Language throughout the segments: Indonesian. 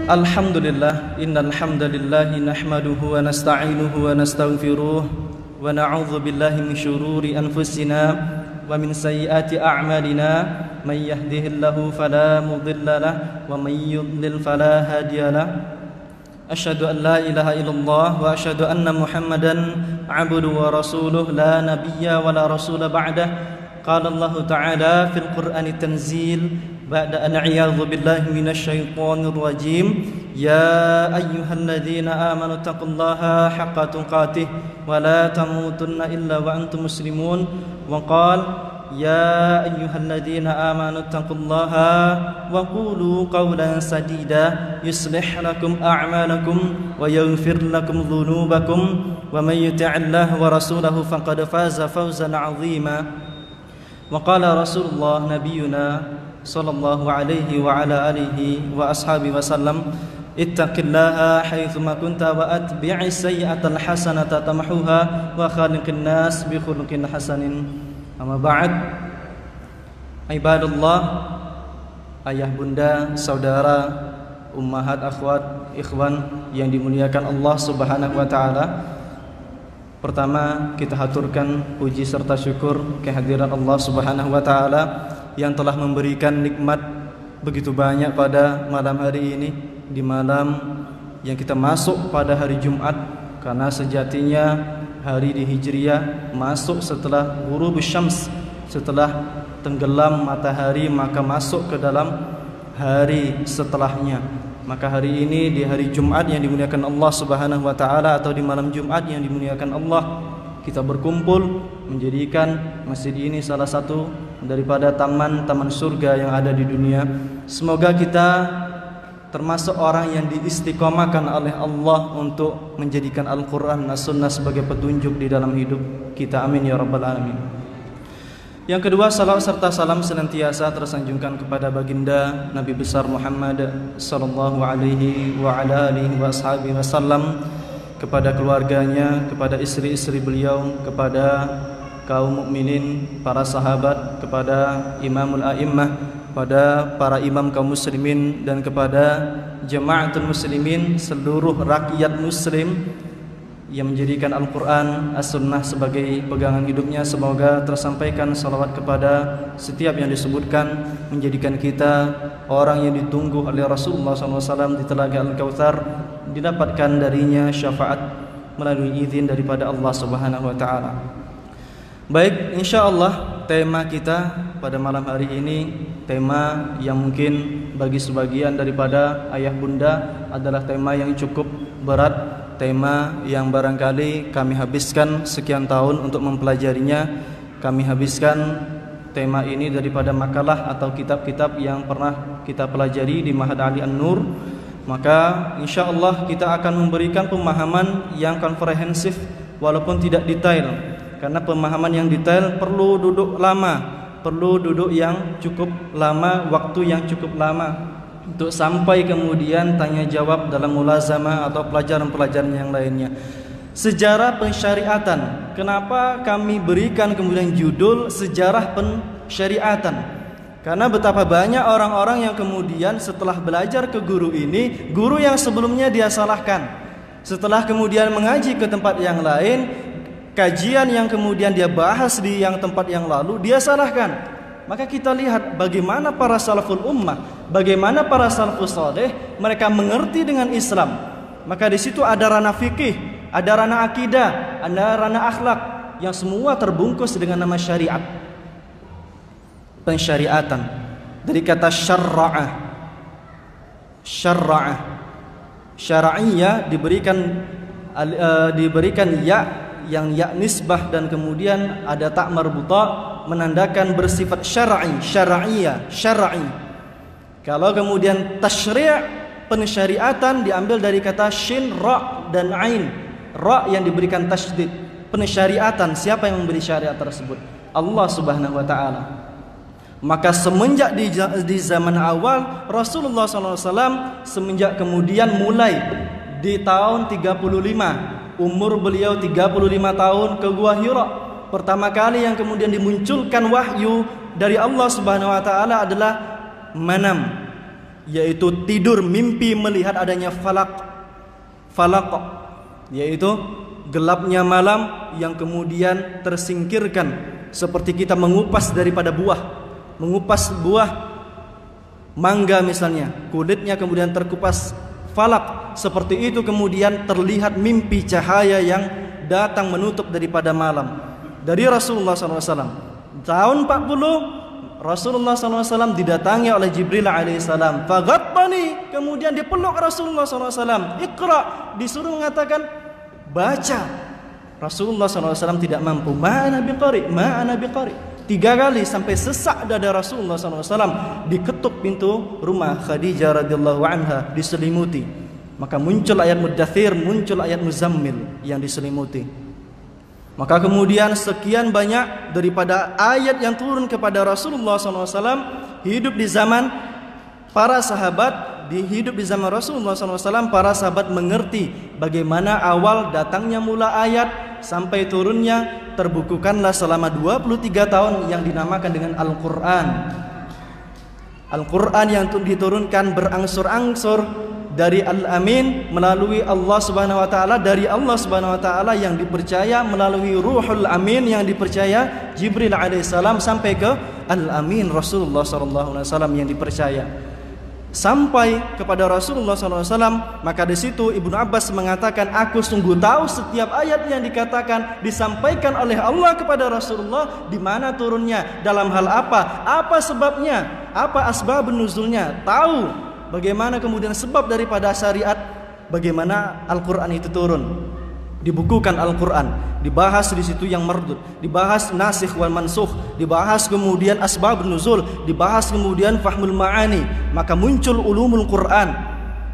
Alhamdulillah, innal hamdalillah nahmaduhu wa nasta'inuhu wa nastaghfiruh wa na'udzu billahi min shururi anfusina wa min sayyiati a'malina may yahdihillahu fala mudilla lahu wa may yudlil fala hadiya lahu. Asyhadu an la ilaha illallah wa asyhadu anna Muhammadan 'abduhu wa rasuluh la nabiyya wa la rasula ba'dah. Qala Allah Ta'ala fil Qur'ani tanzil ba'da an a'udzu billahi minasy syaithanir rajim. Ya ayyuhalladzina amanu taqullaha haqqa tuqatih wa la tamutunna illa wa antum muslimun. Wa qala ya ayyuhalladzina amanu taqullaha wa qulu qawlan sadida yuslih lakum a'malakum wa yaghfir lakum dhunubakum wa may yuti'illaha wa rasulahu faqad faza fawzan 'azima. Wa qala Rasulullah nabiyuna sallallahu alaihi wa ala alihi wa ashabihi wasallam, ittaqillaha haitsuma kunta wa atbi'is sayyi'atal hasanata tamhuha wa khaliqin nas bi khuluqin hasanin. Amma ba'd. Ibadallah, ayah bunda, saudara, ummahat, akhwat, ikhwan yang dimuliakan Allah Subhanahu wa taala. Pertama, kita haturkan puji serta syukur kehadiran Allah Subhanahu wa taala yang telah memberikan nikmat begitu banyak pada malam hari ini, di malam yang kita masuk pada hari Jumat, karena sejatinya hari di Hijriyah masuk setelah ghurubus syams, setelah tenggelam matahari maka masuk ke dalam hari setelahnya. Maka hari ini di hari Jumat yang dimuliakan Allah Subhanahu wa taala, atau di malam Jumat yang dimuliakan Allah, kita berkumpul menjadikan masjid ini salah satu daripada taman-taman surga yang ada di dunia. Semoga kita termasuk orang yang diistiqomahkan oleh Allah untuk menjadikan Al-Quran As-Sunnah sebagai petunjuk di dalam hidup kita. Amin ya rabbal alamin. Yang kedua, salawat serta salam senantiasa tersanjungkan kepada baginda Nabi besar Muhammad sallallahu alaihi wa ala alihi wa ashabihi wasallam, kepada keluarganya, kepada istri-istri beliau, kepada kaum mukminin, para sahabat, kepada imamul a'immah, pada para imam kaum muslimin, dan kepada jamaatul muslimin, seluruh rakyat muslim yang menjadikan Al-Quran As-Sunnah sebagai pegangan hidupnya. Semoga tersampaikan salawat kepada setiap yang disebutkan, menjadikan kita orang yang ditunggu oleh Rasulullah SAW di Telaga Al-Kautsar, didapatkan darinya syafaat melalui izin daripada Allah Subhanahu wa taala. Baik, insyaallah tema kita pada malam hari ini, tema yang mungkin bagi sebagian daripada ayah bunda adalah tema yang cukup berat, tema yang barangkali kami habiskan sekian tahun untuk mempelajarinya. Kami habiskan tema ini daripada makalah atau kitab-kitab yang pernah kita pelajari di Ma'had Ali An-Nur. Maka insyaallah kita akan memberikan pemahaman yang komprehensif walaupun tidak detail, karena pemahaman yang detail perlu duduk lama, perlu duduk yang cukup lama, waktu yang cukup lama untuk sampai kemudian tanya jawab dalam mulazamah atau pelajaran-pelajaran yang lainnya. Sejarah pensyariatan. Kenapa kami berikan kemudian judul sejarah pensyariatan? Karena betapa banyak orang-orang yang kemudian setelah belajar ke guru ini, guru yang sebelumnya dia salahkan. Setelah kemudian mengaji ke tempat yang lain, kajian yang kemudian dia bahas di yang tempat yang lalu, dia salahkan. Maka kita lihat bagaimana para salaful ummah, bagaimana para salafus saleh, mereka mengerti dengan Islam. Maka di situ ada ranah fikih, ada ranah akidah, ada ranah akhlak, yang semua terbungkus dengan nama syariat. Pensyariatan dari kata syarra'ah. Syarra'ah, syar'iyah diberikan ya, yang ya nisbah, dan kemudian ada tak marbutah menandakan bersifat syar'i, syar'iyah, syar'i. Kalau kemudian tasyri', pensyariatan, diambil dari kata shin, ra dan ain. Ra yang diberikan tasydid. Pensyariatan, siapa yang memberi syariat tersebut? Allah Subhanahu wa taala. Maka semenjak di zaman awal Rasulullah SAW, semenjak kemudian mulai di tahun 35, umur beliau 35 tahun, ke Gua Hira, pertama kali yang kemudian dimunculkan wahyu dari Allah Subhanahu wa taala adalah manam. yaitu tidur mimpi melihat adanya falaq, yaitu gelapnya malam yang kemudian tersingkirkan, seperti kita mengupas buah mangga misalnya, kulitnya kemudian terkupas falak, seperti itu kemudian terlihat mimpi cahaya yang datang menutup daripada malam dari Rasulullah SAW. Tahun 40 Rasulullah SAW didatangi oleh Jibril alaihissalam, faghattani, kemudian dipeluk Rasulullah SAW, iqra, disuruh mengatakan baca. Rasulullah SAW tidak mampu, ma'ana biqari. 3 kali sampai sesak dada Rasulullah SAW. Diketuk pintu rumah Khadijah radhiyallahu anha, diselimuti. Maka muncul ayat Muddathir, muncul ayat Muzammil yang diselimuti. Maka kemudian sekian banyak daripada ayat yang turun kepada Rasulullah SAW hidup di zaman para sahabat. Hidup di zaman Rasulullah SAW, para sahabat mengerti bagaimana awal datangnya mula ayat sampai turunnya, terbukukanlah selama 23 tahun yang dinamakan dengan Al-Quran. Al-Quran yang diturunkan berangsur-angsur dari Al-Amin melalui Allah Subhanahu wa taala, dari Allah Subhanahu wa taala yang dipercaya melalui Ruhul Amin yang dipercaya Jibril alaihissalam, sampai ke Al-Amin Rasulullah sallallahu alaihi wasallam yang dipercaya sampai kepada Rasulullah SAW. Maka di situ Ibnu Abbas mengatakan, aku sungguh tahu setiap ayat yang dikatakan disampaikan oleh Allah kepada Rasulullah, di mana turunnya, dalam hal apa sebabnya, apa asbabun nuzulnya, tahu bagaimana kemudian sebab daripada syariat, bagaimana Al-Quran itu turun. Dibukukan Al-Quran, dibahas di situ yang mardud, dibahas nasikh wal mansukh, dibahas kemudian asbabun nuzul, dibahas kemudian fahmul ma'ani. Maka muncul ulumul Quran,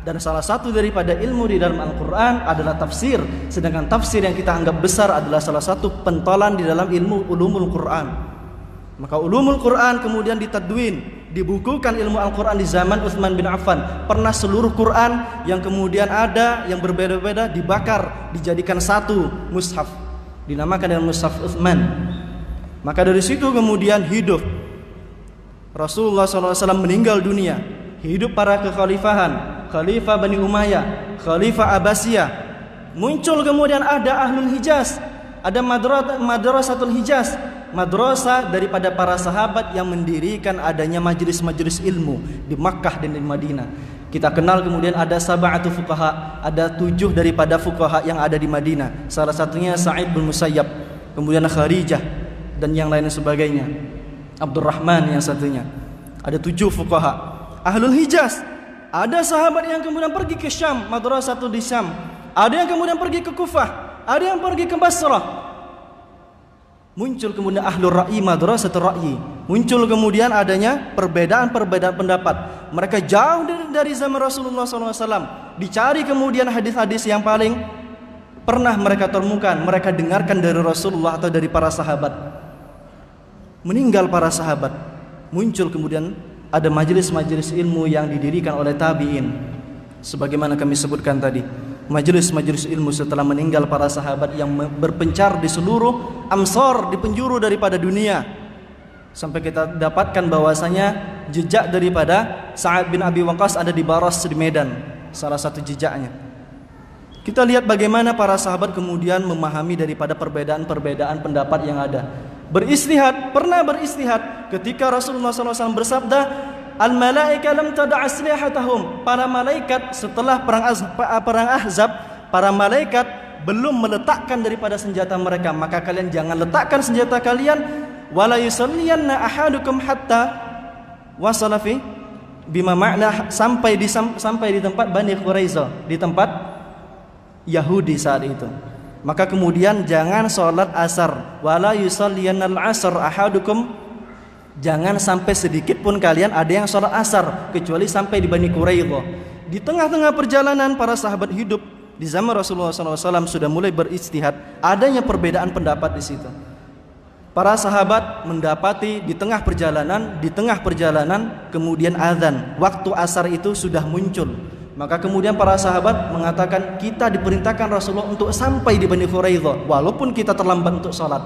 dan salah satu daripada ilmu di dalam Al-Quran adalah tafsir. Sedangkan tafsir yang kita anggap besar adalah salah satu pentolan di dalam ilmu ulumul Quran. Maka ulumul Quran kemudian ditadwin, dibukukan ilmu Al-Quran di zaman Utsman bin Affan. Pernah seluruh Quran yang kemudian ada yang berbeda-beda dibakar, dijadikan satu mushaf, dinamakan dengan mushaf Utsman. Maka dari situ kemudian hidup Rasulullah SAW meninggal dunia, hidup para kekhalifahan, Khalifah Bani Umayyah, Khalifah Abbasiyah. Muncul kemudian ada Ahlul Hijaz, ada Madrasatul Hijaz, madrasah daripada para sahabat yang mendirikan adanya majelis-majelis ilmu di Makkah dan di Madinah. Kita kenal kemudian ada sab'atu fuqaha, ada 7 daripada fuqaha yang ada di Madinah. Salah satunya Sa'id bin Musayyab, kemudian Kharijah dan yang lain sebagainya. Abdurrahman yang satunya. Ada 7 fuqaha. Ahlul Hijaz, ada sahabat yang kemudian pergi ke Syam, madrasah di Syam. Ada yang kemudian pergi ke Kufah, ada yang pergi ke Basrah. Muncul kemudian Ahlur Ra'yi, Madrasatul Ra'yi. Muncul kemudian adanya perbedaan-perbedaan pendapat. Mereka jauh dari zaman Rasulullah SAW. Dicari kemudian hadis-hadis yang paling pernah mereka temukan, mereka dengarkan dari Rasulullah atau dari para sahabat. Meninggal para sahabat, muncul kemudian ada majelis-majelis ilmu yang didirikan oleh tabi'in. Sebagaimana kami sebutkan tadi, majelis-majelis ilmu setelah meninggal para sahabat yang berpencar di seluruh amsar, di penjuru daripada dunia, sampai kita dapatkan bahwasanya jejak daripada Sa'ad bin Abi Waqqas ada di Baras di Medan, salah satu jejaknya. Kita lihat bagaimana para sahabat kemudian memahami daripada perbedaan-perbedaan pendapat yang ada. Beristihad, pernah beristihad ketika Rasulullah SAW bersabda, al-malaika lam tada' aslihatahum. Para malaikat setelah perang Ahzab, para malaikat belum meletakkan daripada senjata mereka. Maka kalian jangan letakkan senjata kalian. Wala yusalliyanna ahadukum hatta wasala fi bima ma'na, sampai di tempat Bani Quraizah, di tempat Yahudi saat itu. Maka kemudian jangan sholat asar. Wala yusalliyanna al-asr ahadukum, jangan sampai sedikit pun kalian ada yang sholat asar kecuali sampai di Bani Quraidah. Di tengah-tengah perjalanan para sahabat hidup di zaman Rasulullah SAW sudah mulai beristihad, adanya perbedaan pendapat di situ. Para sahabat mendapati di tengah perjalanan kemudian azan, waktu asar itu sudah muncul. Maka kemudian para sahabat mengatakan, kita diperintahkan Rasulullah untuk sampai di Bani Quraidah walaupun kita terlambat untuk sholat.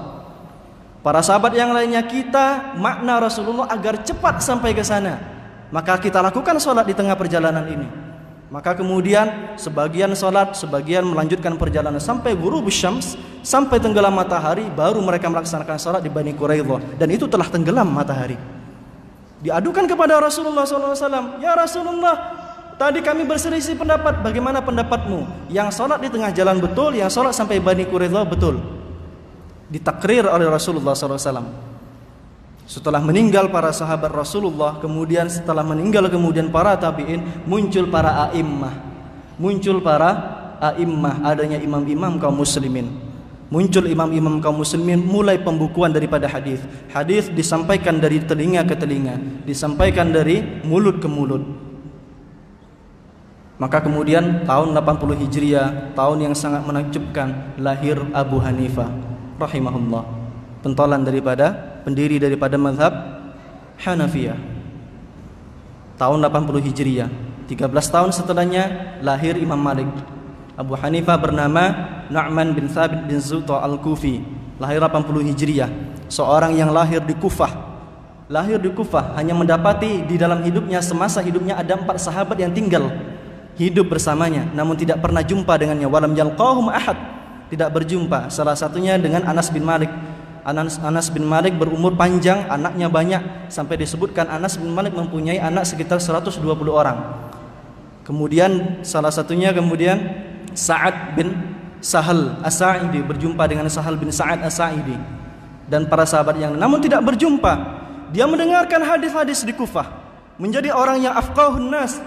Para sahabat yang lainnya, kita makna Rasulullah agar cepat sampai ke sana. maka kita lakukan sholat di tengah perjalanan ini. Maka kemudian sebagian sholat, sebagian melanjutkan perjalanan sampai ghurubus syams, sampai tenggelam matahari, baru mereka melaksanakan sholat di Bani Quraidah, dan itu telah tenggelam matahari. Diadukan kepada Rasulullah SAW, ya Rasulullah, tadi kami berselisih pendapat, bagaimana pendapatmu? Yang sholat di tengah jalan betul, yang sholat sampai Bani Quraidah betul. Ditakrir oleh Rasulullah SAW. Setelah meninggal para sahabat Rasulullah, kemudian setelah meninggal kemudian para tabi'in, muncul para a'immah. Muncul para a'immah, adanya imam-imam kaum muslimin. Muncul imam-imam kaum muslimin, mulai pembukuan daripada hadis. Hadis disampaikan dari telinga ke telinga, disampaikan dari mulut ke mulut. Maka kemudian tahun 80 Hijriah, tahun yang sangat menakjubkan, lahir Abu Hanifah rahimahullah, pentolan pendiri daripada mazhab Hanafiyah. Tahun 80 Hijriah, 13 tahun setelahnya lahir Imam Malik. Abu Hanifah bernama Nu'man bin Thabit bin Zuta al-Kufi, lahir 80 Hijriah, seorang yang lahir di Kufah. Lahir di Kufah, hanya mendapati di dalam hidupnya, semasa hidupnya ada 4 sahabat yang tinggal hidup bersamanya, namun tidak pernah jumpa dengannya. Walam yalqahum ahad, tidak berjumpa. Salah satunya dengan Anas bin Malik. Anas bin Malik berumur panjang, anaknya banyak, sampai disebutkan Anas bin Malik mempunyai anak sekitar 120 orang. Kemudian salah satunya Sa'ad bin Sahal As-Sa'idi, berjumpa dengan Sahal bin Sa'ad As-Sa'idi dan para sahabat yang lain, namun tidak berjumpa. Dia mendengarkan hadis-hadis di Kufah, menjadi orang yang afqahun nas.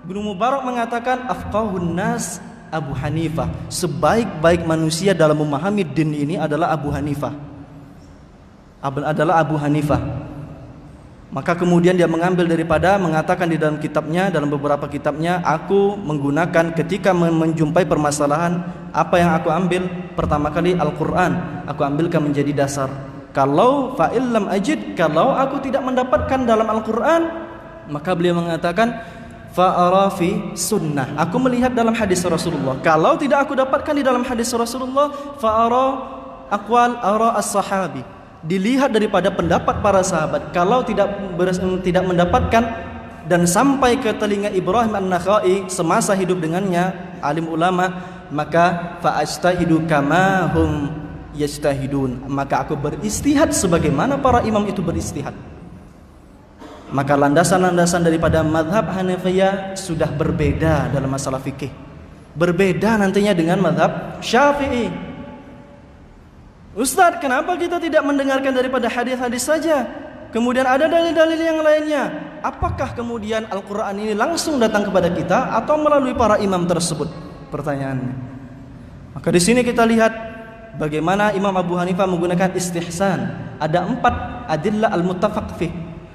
Ibnu Mubarak mengatakan afqahun nas Abu Hanifah, sebaik-baik manusia dalam memahami din ini adalah Abu Hanifah. Maka kemudian dia mengatakan di dalam kitabnya, dalam beberapa kitabnya, aku menggunakan ketika menjumpai permasalahan, apa yang aku ambil pertama kali Al-Quran, aku ambilkan menjadi dasar. Kalau fa'illam ajid, kalau aku tidak mendapatkan dalam Al-Quran, maka beliau mengatakan fa'ara fi sunnah, aku melihat dalam hadis Rasulullah. Kalau tidak aku dapatkan di dalam hadis Rasulullah, fa'ara aqwal ara as-sahabi, dilihat daripada pendapat para sahabat. Kalau tidak mendapatkan dan sampai ke telinga Ibrahim An-Nakhai semasa hidup dengannya, alim ulama, maka fa'ajtahidu kama hum yajtahidun, maka aku beristihad sebagaimana para imam itu beristihad. Maka landasan-landasan daripada mazhab Hanafiyah sudah berbeda dalam masalah fikih, berbeda nantinya dengan mazhab Syafi'i. Ustaz, kenapa kita tidak mendengarkan daripada hadis-hadis saja? Kemudian ada dalil-dalil yang lainnya. Apakah kemudian Al-Quran ini langsung datang kepada kita atau melalui para imam tersebut? Pertanyaannya. Maka di sini kita lihat bagaimana Imam Abu Hanifah menggunakan istihsan. Ada 4 adillah al-muttafaq fih.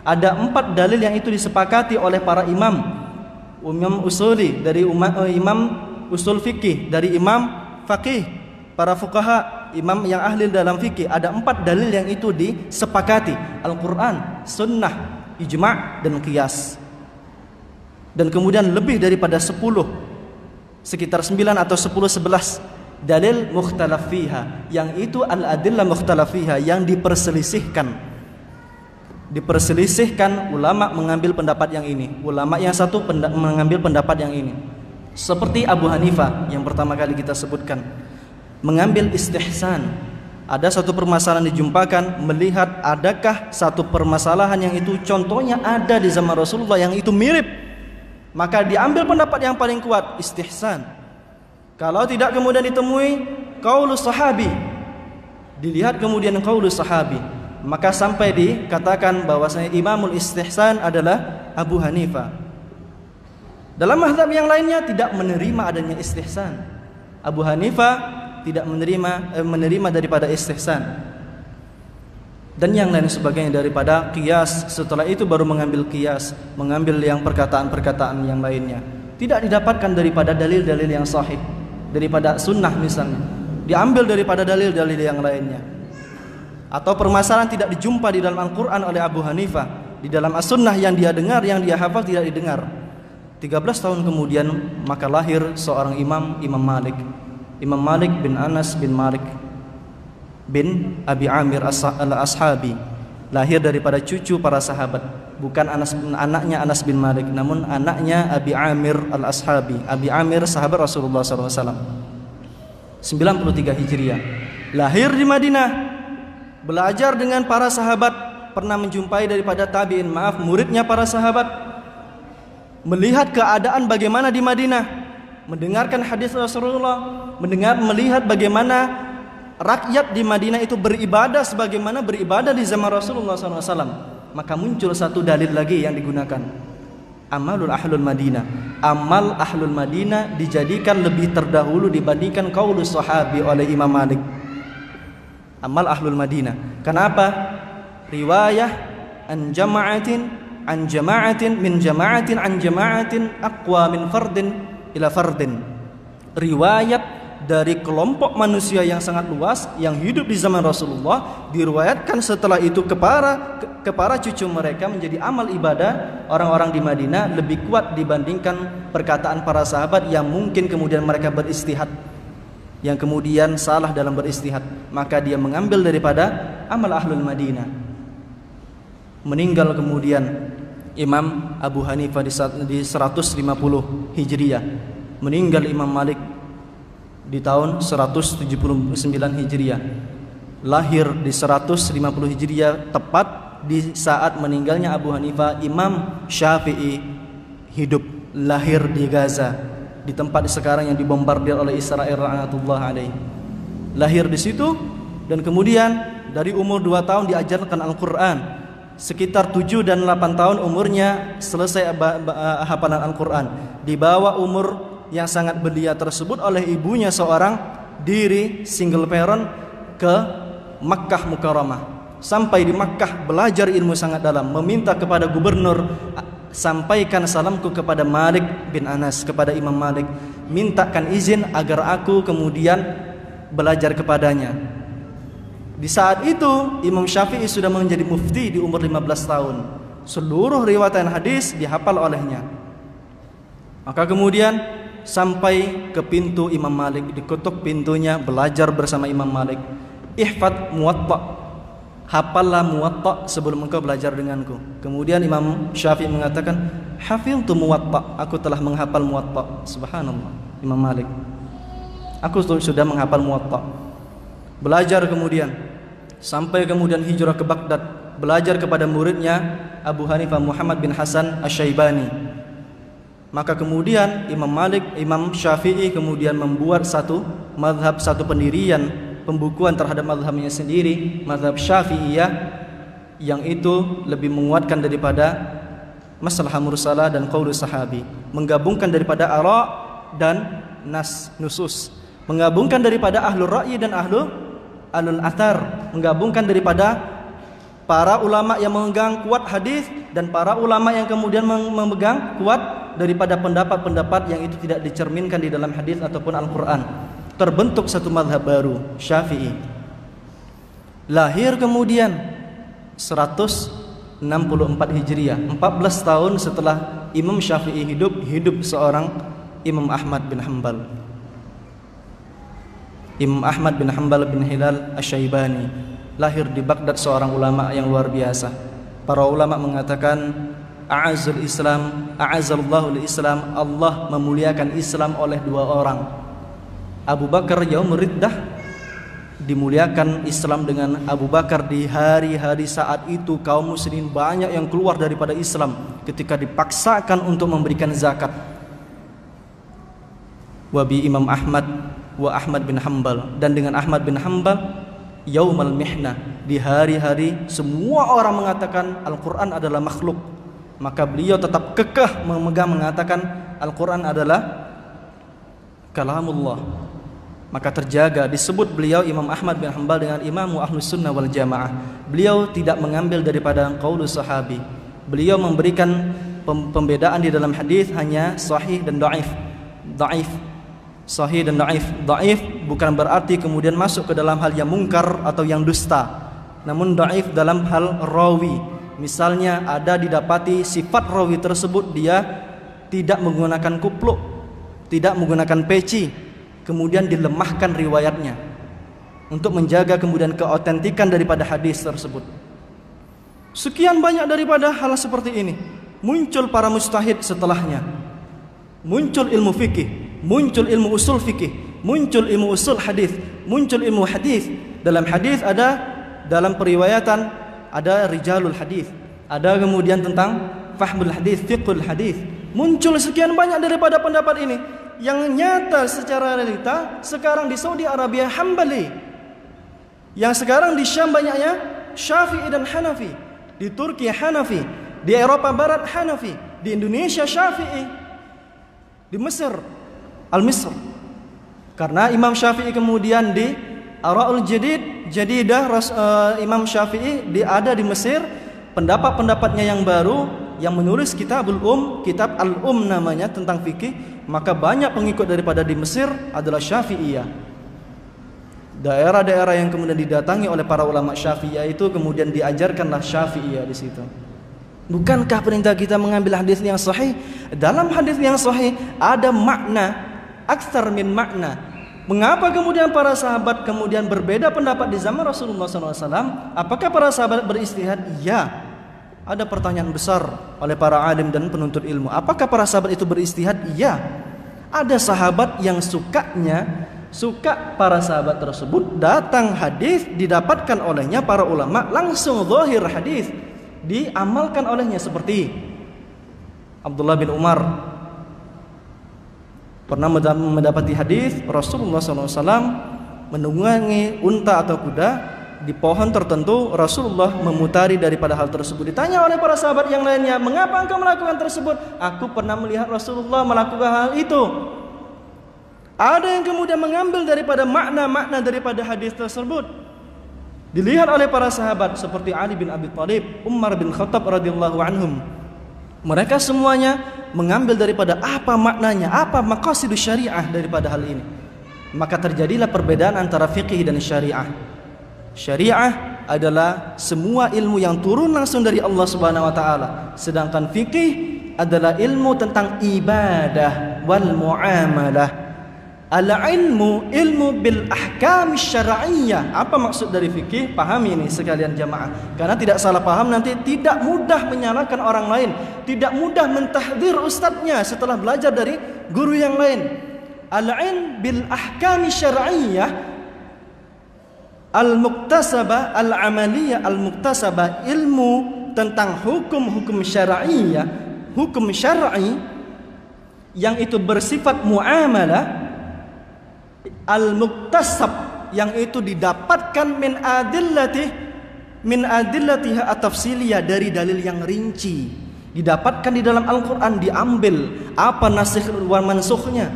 Ada 4 dalil yang itu disepakati oleh para imam. Imam usuli, dari imam usul fikih, dari imam faqih, para fuqaha, imam yang ahli dalam fikih. Ada 4 dalil yang itu disepakati: Al-Quran, Sunnah, Ijma' dan Qiyas. Dan kemudian lebih daripada 10, sekitar 9 atau 10-11 dalil mukhtalaf fiha, yang itu al-adillah mukhtalaf fiha, yang diperselisihkan. Ulama mengambil pendapat yang ini, ulama yang satu mengambil pendapat yang ini. Seperti Abu Hanifah yang pertama kali kita sebutkan, mengambil istihsan. Ada satu permasalahan dijumpakan, melihat adakah satu permasalahan yang itu contohnya ada di zaman Rasulullah yang itu mirip, maka diambil pendapat yang paling kuat, istihsan. Kalau tidak kemudian ditemui qaulus sahabi, dilihat kemudian qaulus sahabi, maka sampai dikatakan bahwasanya imamul istihsan adalah Abu Hanifah. Dalam mazhab yang lainnya tidak menerima adanya istihsan. Abu Hanifah tidak menerima daripada istihsan dan yang lain sebagainya daripada qiyas. Setelah itu baru mengambil qiyas, mengambil yang perkataan-perkataan yang lainnya. Tidak didapatkan daripada dalil-dalil yang sahih, daripada sunnah misalnya, diambil daripada dalil-dalil yang lainnya. Atau permasalahan tidak dijumpa di dalam Al-Quran oleh Abu Hanifah, di dalam as-sunnah yang dia dengar, yang dia hafal tidak didengar. 13 tahun kemudian maka lahir seorang imam, Imam Malik. Imam Malik bin Anas bin Malik bin Abi Amir al-Ashabi, lahir daripada cucu para sahabat. bukan anaknya Anas bin Malik, namun anaknya Abi Amir al-Ashabi. Abi Amir sahabat Rasulullah SAW. 93 Hijriah. Lahir di Madinah, belajar dengan para sahabat, pernah menjumpai daripada tabi'in, muridnya para sahabat, melihat keadaan bagaimana di Madinah, mendengarkan hadis Rasulullah, melihat bagaimana rakyat di Madinah itu beribadah sebagaimana beribadah di zaman Rasulullah SAW. Maka muncul satu dalil lagi yang digunakan, amalul ahlul Madinah. Amal ahlul Madinah dijadikan lebih terdahulu dibandingkan qaulus sahabi oleh Imam Malik. Amal ahlul Madinah. Kenapa? Riwayah an jama'atin min jama'atin an jama'atin aqwa min fardin ila fardin. Riwayat dari kelompok manusia yang sangat luas yang hidup di zaman Rasulullah diriwayatkan setelah itu ke para cucu mereka menjadi amal ibadah orang-orang di Madinah lebih kuat dibandingkan perkataan para sahabat yang mungkin kemudian mereka beristihad, yang kemudian salah dalam beristihad. Maka dia mengambil daripada amal ahlul Madinah. Meninggal kemudian Imam Abu Hanifah di 150 Hijriah. Meninggal Imam Malik di tahun 179 Hijriah. Lahir di 150 Hijriah, tepat di saat meninggalnya Abu Hanifah. Imam Syafi'i hidup, lahir di Gaza, di tempat sekarang yang dibombardir oleh Israel la'natullah alaih. Lahir di situ dan kemudian dari umur 2 tahun diajarkan Al-Quran. Sekitar 7 dan 8 tahun umurnya selesai hafalan Al-Quran. Di bawah umur yang sangat belia tersebut oleh ibunya seorang diri single parent ke Makkah Mukarramah. Sampai di Makkah belajar ilmu sangat dalam, meminta kepada gubernur, sampaikan salamku kepada Malik bin Anas, kepada Imam Malik, mintakan izin agar aku kemudian belajar kepadanya. Di saat itu Imam Syafi'i sudah menjadi mufti di umur 15 tahun. Seluruh riwayat hadis dihafal olehnya. Maka kemudian sampai ke pintu Imam Malik, diketuk pintunya, belajar bersama Imam Malik. Ihfad Muwatta, hafallah Muwatta sebelum engkau belajar denganku. Kemudian Imam Syafi'i mengatakan, hafiztu Muwatta, aku telah menghafal Muwatta. Subhanallah, Imam Malik, aku sudah menghafal Muwatta. Belajar kemudian sampai kemudian hijrah ke Baghdad, belajar kepada muridnya Abu Hanifah Muhammad bin Hasan Asy-Syaibani. Maka kemudian Imam Malik, Imam Syafi'i kemudian membuat satu mazhab, satu pendirian, pembukuan terhadap mazhabnya sendiri, mazhab Syafi'iyah, yang itu lebih menguatkan daripada masalah mursalah dan qaulus sahabi, menggabungkan daripada ara dan nusus, menggabungkan daripada ahlul ra'yi dan ahlul athar, menggabungkan daripada para ulama yang memegang kuat hadis dan para ulama yang kemudian memegang kuat daripada pendapat-pendapat yang itu tidak dicerminkan di dalam hadis ataupun Al-Quran. Terbentuk satu mazhab baru, Syafi'i. Lahir kemudian 164 Hijriah, 14 tahun setelah Imam Syafi'i hidup seorang Imam Ahmad bin Hanbal. Imam Ahmad bin Hanbal bin Hilal Asy-Syaibani lahir di Baghdad, seorang ulama yang luar biasa. Para ulama mengatakan a'azzul Islam, a'azzallahu Islam, Allah memuliakan Islam oleh 2 orang. Abu Bakar yaumur riddah, dimuliakan Islam dengan Abu Bakar di hari-hari saat itu kaum muslimin banyak yang keluar daripada Islam ketika dipaksakan untuk memberikan zakat. Wa bi Imam Ahmad wa Ahmad bin Hanbal, dan dengan Ahmad bin Hanbal yaumal mihnah, di hari-hari semua orang mengatakan Al-Quran adalah makhluk, maka beliau tetap kekeh mengatakan Al-Quran adalah kalamullah. Maka terjaga, disebut beliau Imam Ahmad bin Hanbal dengan Imamu Ahlus Sunnah wal Jamaah. Beliau tidak mengambil daripada qaulus sahabi. Beliau memberikan pembedaan di dalam hadis hanya sahih dan dhaif. Dhaif, sahih dan dhaif. Dhaif bukan berarti kemudian masuk ke dalam hal yang mungkar atau yang dusta, namun dhaif dalam hal rawi. Misalnya ada didapati sifat rawi tersebut dia tidak menggunakan kupluk, tidak menggunakan peci, kemudian dilemahkan riwayatnya untuk menjaga kemudian keautentikan daripada hadis tersebut. Sekian banyak daripada hal seperti ini. Muncul para mujtahid setelahnya. Muncul ilmu fikih, muncul ilmu usul fikih, muncul ilmu usul hadis, muncul ilmu hadis. Dalam hadis ada, dalam periwayatan ada rijalul hadis, ada kemudian tentang fahmul hadis, fiqhul hadis. Muncul sekian banyak daripada pendapat ini yang nyata secara realita. Sekarang di Saudi Arabia Hambali, yang sekarang di Syam banyaknya Syafi'i dan Hanafi, di Turki Hanafi, di Eropa Barat Hanafi, di Indonesia Syafi'i, di Mesir Al-Misr. Karena Imam Syafi'i kemudian di Ara'ul Jadidah, Imam Syafi'i ada di Mesir. Pendapat-pendapatnya yang baru, yang menulis kitab Al-Um namanya, tentang fikih. Maka banyak pengikut daripada di Mesir adalah Syafi'iyah. Daerah-daerah yang kemudian didatangi oleh para ulama Syafi'iyah itu kemudian diajarkanlah Syafi'iyah di situ. Bukankah perintah kita mengambil hadis yang sahih? Dalam hadis yang sahih ada makna, aktsar min makna. Mengapa kemudian para sahabat kemudian berbeda pendapat di zaman Rasulullah SAW? Apakah para sahabat beristihad? Ya. Ada pertanyaan besar oleh para alim dan penuntut ilmu. Apakah para sahabat itu beristihad? Ya. Ada sahabat yang suka para sahabat tersebut datang hadis didapatkan olehnya para ulama langsung zahir hadis diamalkan olehnya, seperti Abdullah bin Umar pernah mendapati hadis Rasulullah SAW menunggangi unta atau kuda di pohon tertentu. Rasulullah memutari daripada hal tersebut. Ditanya oleh para sahabat yang lainnya, mengapa engkau melakukan tersebut? Aku pernah melihat Rasulullah melakukan hal itu. Ada yang kemudian mengambil daripada makna-makna daripada hadis tersebut, dilihat oleh para sahabat seperti Ali bin Abi Thalib, Umar bin Khattab radhiyallahu anhum. Mereka semuanya mengambil daripada apa maknanya, apa maqasidus syariah daripada hal ini. Maka terjadilah perbedaan antara fikih dan syariah. Syariah adalah semua ilmu yang turun langsung dari Allah Subhanahu wa taala, sedangkan fikih adalah ilmu tentang ibadah wal muamalah. Al-ilmu ilmu bil ahkam syar'iyyah. Apa maksud dari fikih? Pahami ini sekalian jamaah. Karena tidak salah paham nanti tidak mudah menyalahkan orang lain, tidak mudah mentahdir ustadznya setelah belajar dari guru yang lain. Al-ilm bil ahkam syar'iyyah al-muktasabah al-amaliyah al-muktasabah, ilmu tentang hukum-hukum syar'iyyah, hukum syar'i yang itu bersifat muamalah, al-muktasab yang itu didapatkan min adillatiha at-tafsiliyah, dari dalil yang rinci, didapatkan di dalam Al-Qur'an, diambil apa nasikh wa mansukhnya,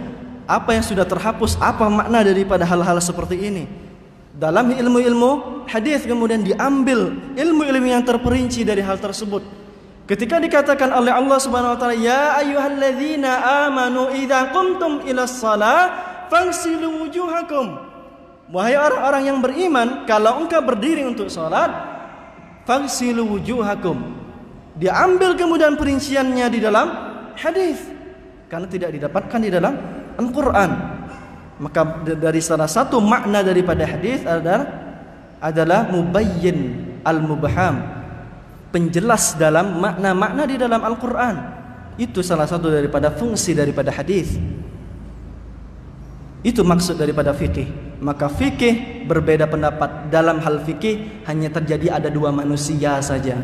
apa yang sudah terhapus, apa makna daripada hal-hal seperti ini. Dalam ilmu-ilmu hadis kemudian diambil ilmu-ilmu yang terperinci dari hal tersebut. Ketika dikatakan oleh Allah Subhanahu wa taala, ya ayyuhalladzina amanu idza qumtum ilas shalah fagsilu wujuhakum. Wahai orang-orang yang beriman, kalau engkau berdiri untuk salat, fagsilu wujuhakum. Diambil kemudian perinciannya di dalam hadis, karena tidak didapatkan di dalam Al-Qur'an. Maka dari salah satu makna daripada hadis adalah mubayyin al-mubham, penjelas dalam makna-makna di dalam Al-Qur'an. Itu salah satu daripada fungsi daripada hadis. Itu maksud daripada fikih. Maka fikih berbeda pendapat. Dalam hal fikih hanya terjadi ada dua manusia saja,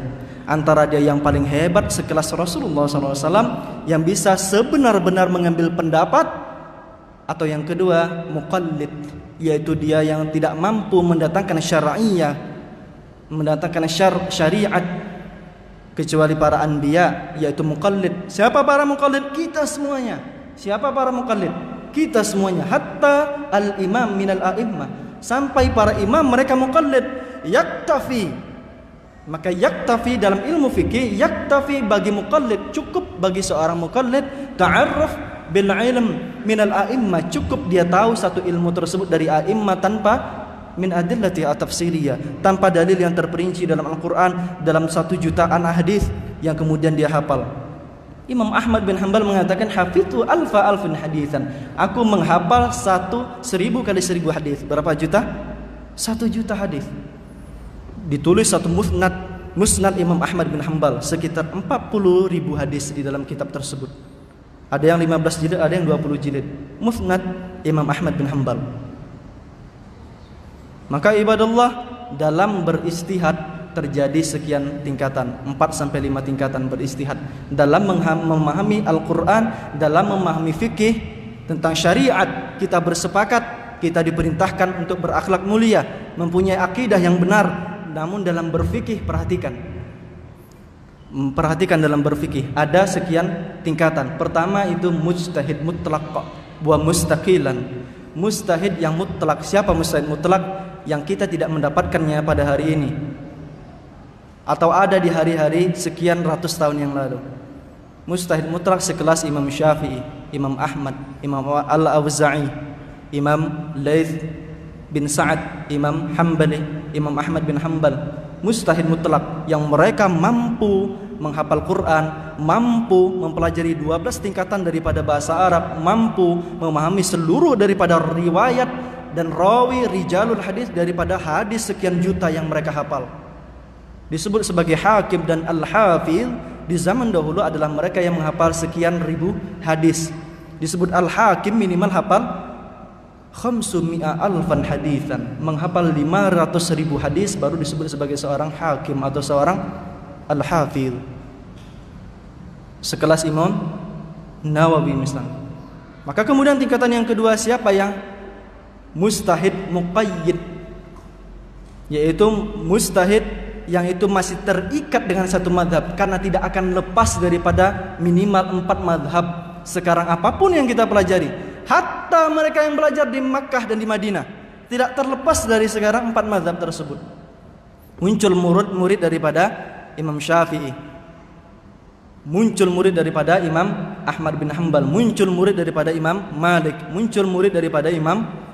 antara dia yang paling hebat sekelas Rasulullah SAW yang bisa sebenar-benar mengambil pendapat, atau yang kedua muqallid, yaitu dia yang tidak mampu mendatangkan syar'iyah, mendatangkan syariat kecuali para anbiya, yaitu muqallid. Siapa para muqallid? Kita semuanya. Siapa para muqallid? Kita semuanya, hatta al-imam minal a'immah, sampai para imam mereka muqallid. Yaktafi, maka yaktafi dalam ilmu fikih, yaktafi bagi muqallid, cukup bagi seorang muqallid ta'arruf bil ilm minal a'immah, cukup dia tahu satu ilmu tersebut dari a'immah tanpa min adillati at-tafsiriyah, tanpa dalil yang terperinci dalam Al-Quran, dalam 1 jutaan hadis yang kemudian dia hafal. Imam Ahmad bin Hanbal mengatakan, hafidhu alfin hadisan, aku menghafal 1000 kali 1000 hadis. Berapa juta? 1 juta hadis. Ditulis satu musnad Musnad Imam Ahmad bin Hanbal, sekitar 40.000 hadis di dalam kitab tersebut. Ada yang 15 jilid, ada yang 20 jilid. Musnad Imam Ahmad bin Hanbal. Maka ibadallah, dalam beristihad terjadi sekian tingkatan, 4 sampai 5 tingkatan beristihad dalam memahami Al-Qur'an, dalam memahami fikih tentang syariat. Kita bersepakat, kita diperintahkan untuk berakhlak mulia, mempunyai akidah yang benar. Namun dalam berfikih, perhatikan dalam berfikih ada sekian tingkatan. Pertama itu mujtahid mutlaq wa mustaqilan. Mujtahid yang mutlak. Siapa mujtahid mutlak? Yang kita tidak mendapatkannya pada hari ini, atau ada di hari-hari sekian ratus tahun yang lalu. Mujtahid mutlak sekelas Imam Syafi'i, Imam Ahmad, Imam Al-Auza'i, Imam Laits bin Sa'ad, Imam Hambali, Imam Ahmad bin Hanbal. Mujtahid mutlak yang mereka mampu menghafal Quran, mampu mempelajari 12 tingkatan daripada bahasa Arab, mampu memahami seluruh daripada riwayat dan rawi rijalul hadis daripada hadis sekian juta yang mereka hafal. Disebut sebagai hakim dan al-hafiz. Di zaman dahulu adalah mereka yang menghafal sekian ribu hadis. Disebut al-hakim minimal hafal 500.000 hadisan, menghafal 500.000 hadis baru disebut sebagai seorang hakim atau seorang al-hafiz. Sekelas Imam Nawawi misalnya. Maka kemudian tingkatan yang kedua, siapa yang mujtahid muqayyid, yaitu mujtahid yang itu masih terikat dengan satu madhab, karena tidak akan lepas daripada minimal 4 madhab. Sekarang apapun yang kita pelajari, hatta mereka yang belajar di Makkah dan di Madinah, tidak terlepas dari sekarang 4 madhab tersebut. Muncul murid daripada Imam Syafi'i, muncul murid daripada Imam Ahmad bin Hanbal, muncul murid daripada Imam Malik, muncul murid daripada Imam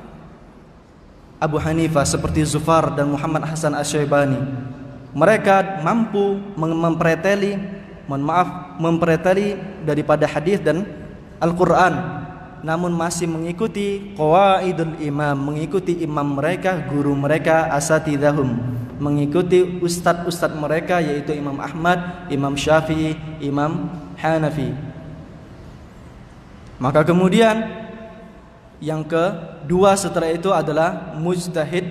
Abu Hanifah seperti Zufar dan Muhammad Hasan Asy-Syaibani. Mereka mampu mempreteli daripada hadis dan Al-Quran, namun masih mengikuti qawaidul imam, mengikuti imam mereka, guru mereka, asatidahum, mengikuti ustadz mereka, yaitu Imam Ahmad, Imam Syafi'i, Imam Hanafi. Maka kemudian yang kedua setelah itu adalah mujtahid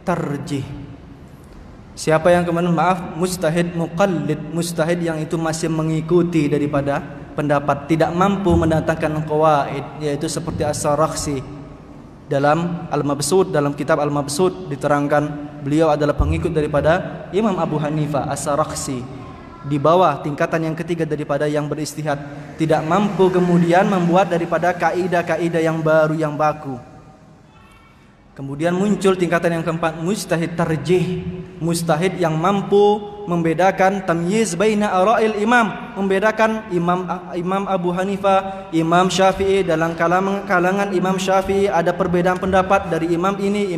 tarjih. Siapa yang kemudian mujtahid muqallid, mujtahid yang itu masih mengikuti daripada pendapat, tidak mampu mendatangkan qawaid, yaitu seperti As-Sarakhsi dalam Al-Mabsut, dalam kitab Al-Mabsut diterangkan beliau adalah pengikut daripada Imam Abu Hanifah. As-Sarakhsi di bawah tingkatan yang ketiga daripada yang beristihad, tidak mampu kemudian membuat daripada kaidah-kaidah yang baru yang baku. Kemudian muncul tingkatan yang keempat, mujtahid tarjih, mujtahid yang mampu membedakan tamyiz baina ara'il imam, membedakan Imam Abu Hanifah, Imam Syafi'i. Dalam kalangan Imam Syafi'i ada perbedaan pendapat dari imam ini,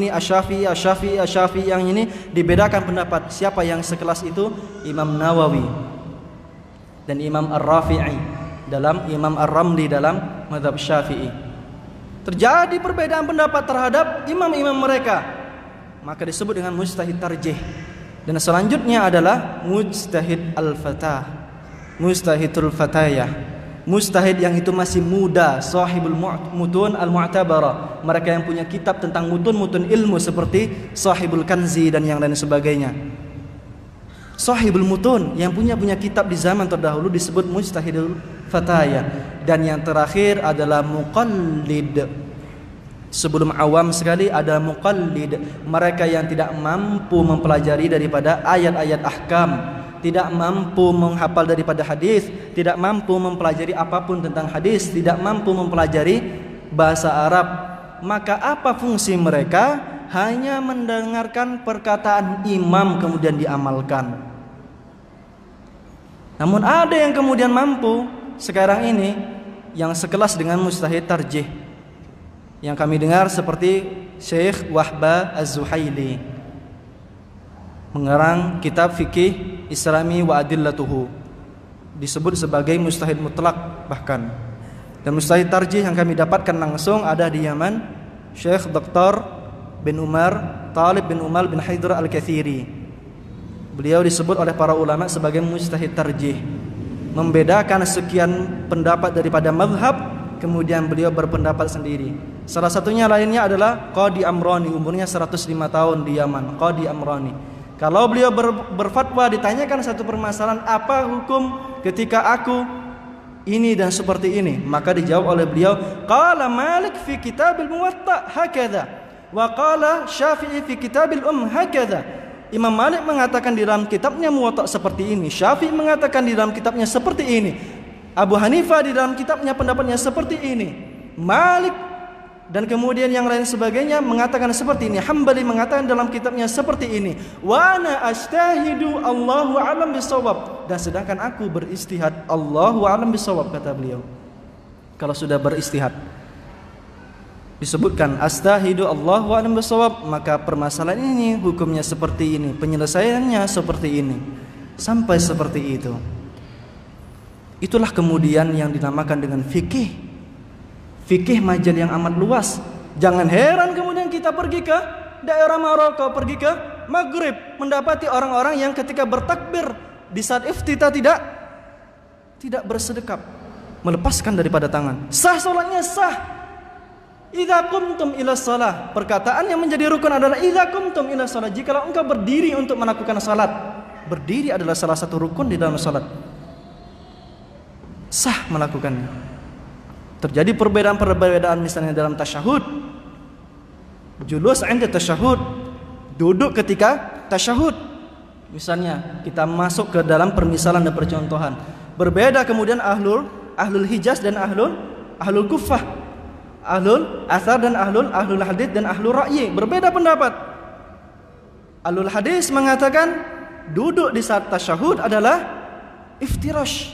Asy-Syafi'i yang ini dibedakan pendapat. Siapa yang sekelas itu? Imam Nawawi dan Imam Ar-Rafi'i dalam Imam Ar-Ramli dalam mazhab Syafi'i. Terjadi perbedaan pendapat terhadap imam-imam mereka, maka disebut dengan mujtahid tarjih. Dan selanjutnya adalah mujtahid al-fatah, mujtahidul fatayah, mujtahid yang itu masih muda, sahibul mutun al-mu'tabarah, mereka yang punya kitab tentang mutun-mutun ilmu seperti Sahibul Kanzi dan yang lain sebagainya. Sahibul mutun yang punya kitab di zaman terdahulu disebut mujtahidul fatayah. Dan yang terakhir adalah muqallid. Sebelum awam sekali ada muqallid, mereka yang tidak mampu mempelajari daripada ayat-ayat ahkam, tidak mampu menghafal daripada hadis, tidak mampu mempelajari apapun tentang hadis, tidak mampu mempelajari bahasa Arab. Maka apa fungsi mereka? Hanya mendengarkan perkataan imam kemudian diamalkan. Namun ada yang kemudian mampu sekarang ini yang sekelas dengan mujtahid tarjih, yang kami dengar seperti Syekh Wahba Az-Zuhaili, mengarang kitab fikih Islami wa adillatuhu, disebut sebagai mujtahid mutlak bahkan. Dan mujtahid tarjih yang kami dapatkan langsung ada di Yaman, Syekh Dr. bin Umar Talib bin Umar bin Haidar Al-Kathiri. Beliau disebut oleh para ulama sebagai mujtahid tarjih, membedakan sekian pendapat daripada mazhab, kemudian beliau berpendapat sendiri. Salah satunya lainnya adalah Qadi Amrani, umurnya 105 tahun di Yaman. Qadi Amrani, kalau beliau berfatwa ditanyakan satu permasalahan, apa hukum ketika aku ini dan seperti ini, maka dijawab oleh beliau, qala Malik fi kitabil Muwatta hakadha wa qala Syafi'i fi kitabil hakadha. Imam Malik mengatakan di dalam kitabnya Muwatta seperti ini, Syafi'i mengatakan di dalam kitabnya seperti ini, Abu Hanifah di dalam kitabnya pendapatnya seperti ini, Malik dan kemudian yang lain sebagainya mengatakan seperti ini, Hambali mengatakan dalam kitabnya seperti ini. Wa ana ajtahidu Allahu a'lam bisawab, dan sedangkan aku beristihad, Allahu a'lam bisawab, kata beliau. Kalau sudah beristihad disebutkan astahidu Allahu a'lam bisawab, maka permasalahan ini hukumnya seperti ini, penyelesaiannya seperti ini, sampai seperti itu. Itulah kemudian yang dinamakan dengan fikih. Fikih majal yang amat luas. Jangan heran kemudian kita pergi ke daerah Maroko, pergi ke Maghrib, mendapati orang-orang yang ketika bertakbir di saat iftitah tidak bersedekap, melepaskan daripada tangan. Sah salatnya, sah. Idza qumtum ila shalah, perkataan yang menjadi rukun adalah idza qumtum ila shalah, jikalau engkau berdiri untuk melakukan salat. Berdiri adalah salah satu rukun di dalam salat. Sah melakukannya. Terjadi perbedaan-perbedaan misalnya dalam tasyahud. Julus 'inda tasyahud, duduk ketika tasyahud. Misalnya kita masuk ke dalam permisalan dan percontohan. Berbeda kemudian ahlul Hijaz dan ahlul Kufah. Ahlul Athar dan ahlul hadits dan ahlul ra'yi. Berbeda pendapat. Ahlul hadits mengatakan duduk di saat tasyahud adalah iftirash,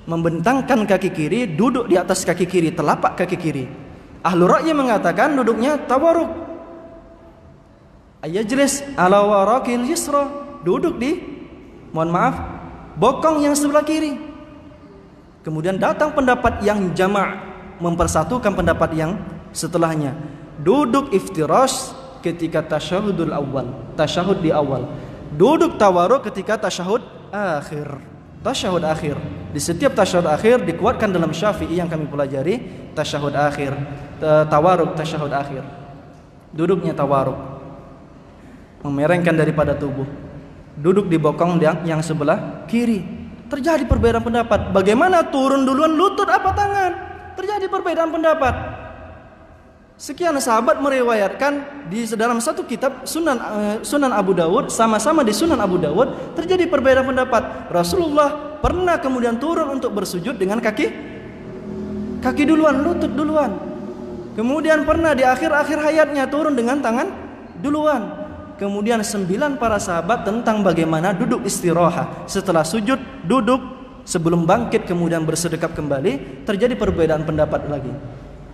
membentangkan kaki kiri, duduk di atas kaki kiri, telapak kaki kiri. Ahlul ra'yi mengatakan duduknya tawaruk, ayajlis ala warakil yusra, duduk di, mohon maaf, bokong yang sebelah kiri. Kemudian datang pendapat yang jama', mempersatukan pendapat yang setelahnya, duduk iftirash ketika tasyahudul awal, tasyahud di awal, duduk tawaruk ketika tasyahud akhir. Tasyahud akhir, di setiap tasyahud akhir dikuatkan dalam Syafi'i yang kami pelajari, tasyahud akhir, tawaruk tasyahud akhir. Duduknya tawaruk, memerengkan daripada tubuh, duduk di bokong yang sebelah kiri. Terjadi perbedaan pendapat, bagaimana turun duluan lutut apa tangan? Terjadi perbedaan pendapat. Sekian sahabat meriwayatkan di dalam satu kitab Sunan Abu Dawud, sama-sama di Sunan Abu Dawud terjadi perbedaan pendapat. Rasulullah pernah kemudian turun untuk bersujud dengan kaki duluan, lutut duluan. Kemudian pernah di akhir-akhir hayatnya turun dengan tangan duluan. Kemudian 9 para sahabat tentang bagaimana duduk istirahat setelah sujud, duduk sebelum bangkit kemudian bersedekap kembali. Terjadi perbedaan pendapat lagi.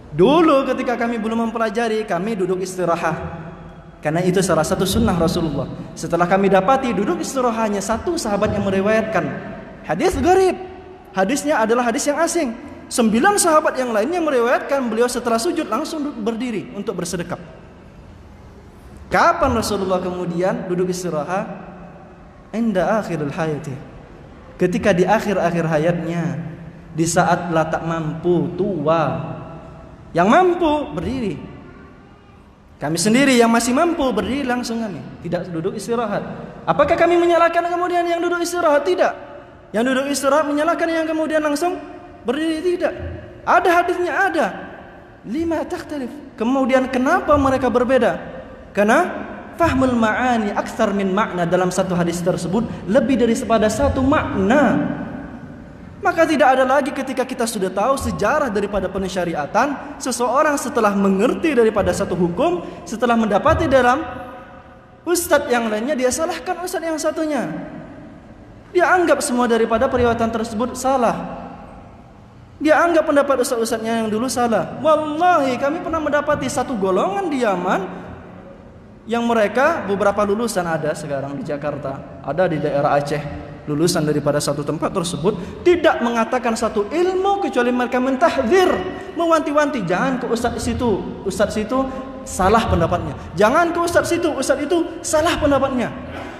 Dulu ketika kami belum mempelajari, kami duduk istirahat, karena itu salah satu sunnah Rasulullah. Setelah kami dapati duduk istirahat hanya satu sahabat yang meriwayatkan hadis gharib, hadisnya adalah hadis yang asing. 9 sahabat yang lainnya meriwayatkan beliau setelah sujud langsung berdiri untuk bersedekap. Kapan Rasulullah kemudian duduk istirahat? Inda akhirul hayati, ketika di akhir-akhir hayatnya, di saat la tak mampu, tua. Yang mampu berdiri. Kami sendiri yang masih mampu berdiri langsung kami, tidak duduk istirahat. Apakah kami menyalahkan kemudian yang duduk istirahat? Tidak. Yang duduk istirahat menyalahkan yang kemudian langsung berdiri? Tidak. Ada hadisnya, ada. Lima takhtalif. Kemudian kenapa mereka berbeda? Karena fahmul ma'ani aktsar min makna, dalam satu hadis tersebut lebih daripada satu makna. Maka tidak ada lagi ketika kita sudah tahu sejarah daripada pensyariatan, seseorang setelah mengerti daripada satu hukum, setelah mendapati dalam ustadz yang lainnya, dia salahkan ustadz yang satunya. Dia anggap semua daripada periwayatan tersebut salah. Dia anggap pendapat ustadz-ustadznya yang dulu salah. Wallahi kami pernah mendapati satu golongan di Yaman yang mereka beberapa lulusan ada sekarang di Jakarta, ada di daerah Aceh. Lulusan daripada satu tempat tersebut tidak mengatakan satu ilmu kecuali mereka mentahdzir, mewanti-wanti, jangan ke ustadz situ salah pendapatnya. Jangan ke ustadz situ itu salah pendapatnya.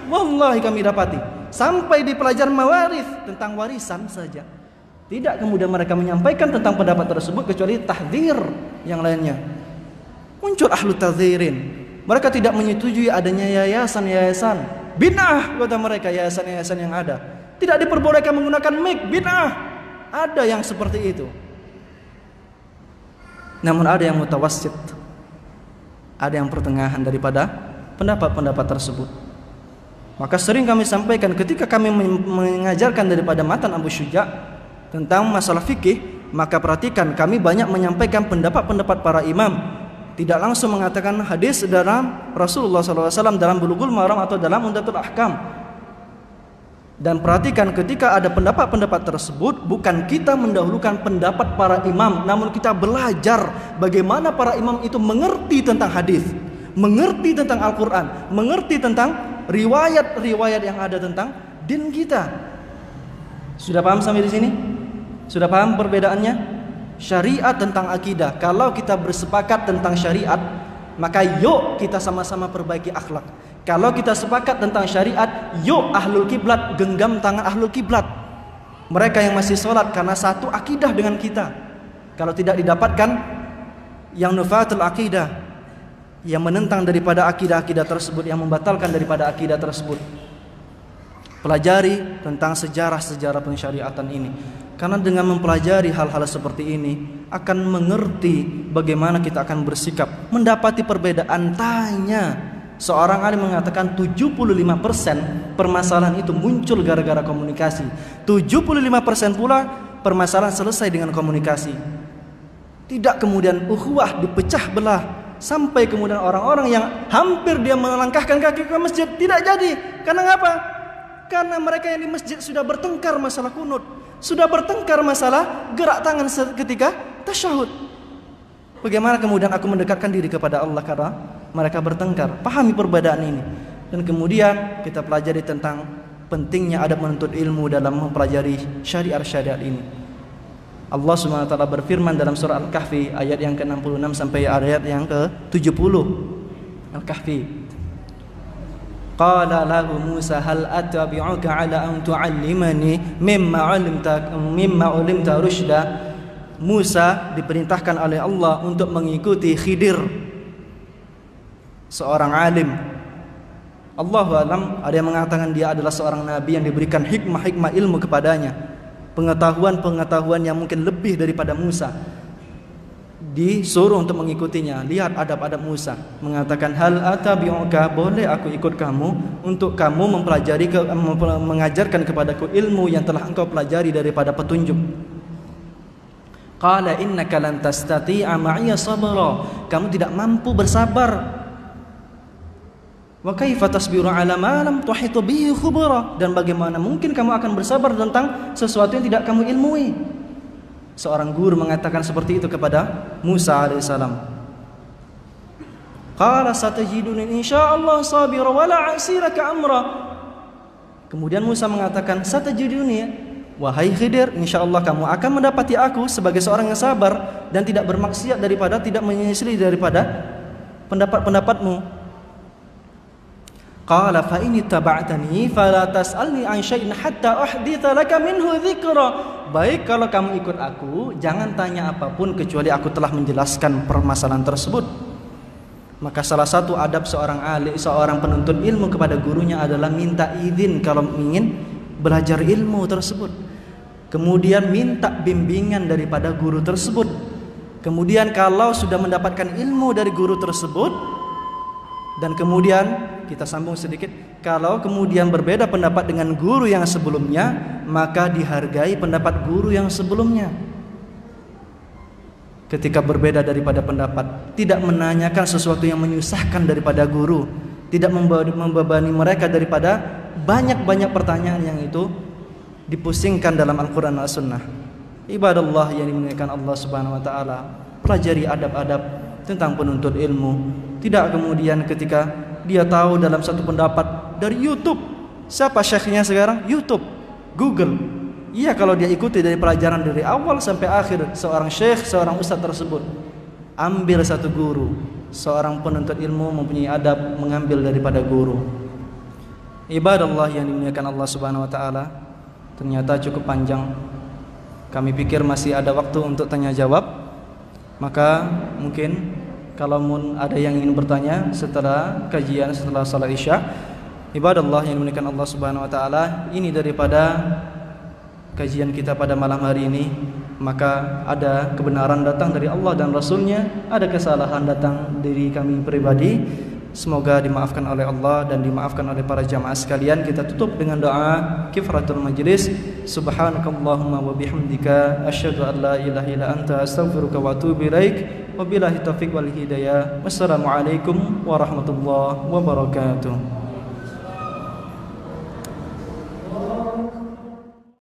Wallahi kami dapati sampai di pelajaran mawarith tentang warisan saja. Tidak kemudian mereka menyampaikan tentang pendapat tersebut kecuali tahdzir yang lainnya. Muncul ahlu tahdzirin. Mereka tidak menyetujui adanya yayasan-yayasan bid'ah, kata mereka, yayasan-yayasan yang ada. Tidak diperbolehkan menggunakan mic, bid'ah. Ada yang seperti itu. Namun ada yang mutawassit. Ada yang pertengahan daripada pendapat-pendapat tersebut. Maka sering kami sampaikan ketika kami mengajarkan daripada matan Abu Syuja' tentang masalah fikih, maka perhatikan kami banyak menyampaikan pendapat-pendapat para imam, tidak langsung mengatakan hadis dalam Rasulullah SAW dalam Bulughul Maram atau dalam Umdatul Ahkam. Dan perhatikan ketika ada pendapat-pendapat tersebut, bukan kita mendahulukan pendapat para imam, namun kita belajar bagaimana para imam itu mengerti tentang hadis, mengerti tentang Al-Quran, mengerti tentang riwayat-riwayat yang ada tentang din kita. Sudah paham sampai di sini? Sudah paham perbedaannya? Syariat tentang akidah. Kalau kita bersepakat tentang syariat, maka yuk kita sama-sama perbaiki akhlak. Kalau kita sepakat tentang syariat, yuk ahlul kiblat genggam tangan ahlul kiblat. Mereka yang masih sholat karena satu akidah dengan kita. Kalau tidak didapatkan yang nufatul akidah, yang menentang daripada akidah-akidah tersebut, yang membatalkan daripada akidah tersebut, pelajari tentang sejarah-sejarah pensyariatan ini. Karena dengan mempelajari hal-hal seperti ini akan mengerti bagaimana kita akan bersikap. Mendapati perbedaan, tanya. Seorang alim mengatakan 75% permasalahan itu muncul gara-gara komunikasi. 75% pula permasalahan selesai dengan komunikasi. Tidak kemudian ukhuwah dipecah belah sampai kemudian orang-orang yang hampir dia melangkahkan kaki ke masjid tidak jadi. Karena apa? Karena mereka yang di masjid sudah bertengkar masalah kunut, sudah bertengkar masalah gerak tangan ketika tasyahud. Bagaimana kemudian aku mendekatkan diri kepada Allah karena mereka bertengkar? Pahami perbedaan ini. Dan kemudian kita pelajari tentang pentingnya adab menuntut ilmu dalam mempelajari syariat-syariat ini. Allah Subhanahu wa taala berfirman dalam surah Al-Kahfi ayat yang ke-66 sampai ayat yang ke-70. Al-Kahfi. Qala lahu Musa hal attabi'uka ala an tu'allimani mimma 'ulimta rusyda. Musa diperintahkan oleh Allah untuk mengikuti Khidir, seorang alim. Allahu alam, ada yang mengatakan dia adalah seorang nabi yang diberikan hikmah-hikmah ilmu kepadanya, pengetahuan-pengetahuan yang mungkin lebih daripada Musa. Disuruh untuk mengikutinya. Lihat adab-adab Musa, mengatakan hal atabi'uka, boleh aku ikut kamu untuk kamu mempelajari mengajarkan kepadaku ilmu yang telah engkau pelajari daripada petunjuk. Qala innaka lan tastati'a ma'iya sabra, kamu tidak mampu bersabar. Wa kaifa tasbiru 'ala ma lam tuhitu bihi khubra, dan bagaimana mungkin kamu akan bersabar tentang sesuatu yang tidak kamu ilmui. Seorang guru mengatakan seperti itu kepada Musa alaihissalam. Qala satajiduni insyaallah sabira wa la 'asiraka amra. Kemudian Musa mengatakan satajiduni, wahai Khidir, insyaallah kamu akan mendapati aku sebagai seorang yang sabar dan tidak bermaksiat daripada tidak menyelisihi daripada pendapat-pendapatmu. Qala fa in ittaba'tani fala tas'alni an syai'in hatta uhditsa laka minhu dzikra. Baik, kalau kamu ikut aku, jangan tanya apapun kecuali aku telah menjelaskan permasalahan tersebut. Maka salah satu adab seorang alim, seorang penuntut ilmu kepada gurunya adalah minta izin kalau ingin belajar ilmu tersebut. Kemudian minta bimbingan daripada guru tersebut. Kemudian kalau sudah mendapatkan ilmu dari guru tersebut, dan kemudian kita sambung sedikit, kalau kemudian berbeda pendapat dengan guru yang sebelumnya, maka dihargai pendapat guru yang sebelumnya. Ketika berbeda daripada pendapat, tidak menanyakan sesuatu yang menyusahkan daripada guru, tidak membebani mereka daripada banyak-banyak pertanyaan yang itu dipusingkan dalam Al-Quran dan As-Sunnah. Ibadallah yang dimuliakan Allah Subhanahu wa taala, pelajari adab-adab tentang penuntut ilmu. Tidak kemudian ketika dia tahu dalam satu pendapat dari YouTube. Siapa syekhnya sekarang? YouTube, Google. Iya, kalau dia ikuti dari pelajaran dari awal sampai akhir seorang syekh, seorang ustaz tersebut. Ambil satu guru. Seorang penuntut ilmu mempunyai adab mengambil daripada guru. Ibadallah yang dimuliakan Allah Subhanahu wa taala, ternyata cukup panjang. Kami pikir masih ada waktu untuk tanya jawab. Maka mungkin kalau ada yang ingin bertanya setelah kajian, setelah salat Isya, ibadallah yang dimuliakan Allah Subhanahu wa taala, ini daripada kajian kita pada malam hari ini. Maka ada kebenaran datang dari Allah dan Rasulnya, ada kesalahan datang dari kami pribadi. Semoga dimaafkan oleh Allah dan dimaafkan oleh para jamaah sekalian. Kita tutup dengan doa kifaratul majlis. Subhanakallahumma wa bihamdika asyhadu an la ilaha illa anta astaghfiruka wa atubu ilaik. Wabillahi taufiq wal hidayah. Wassalamualaikum warahmatullahi wabarakatuh.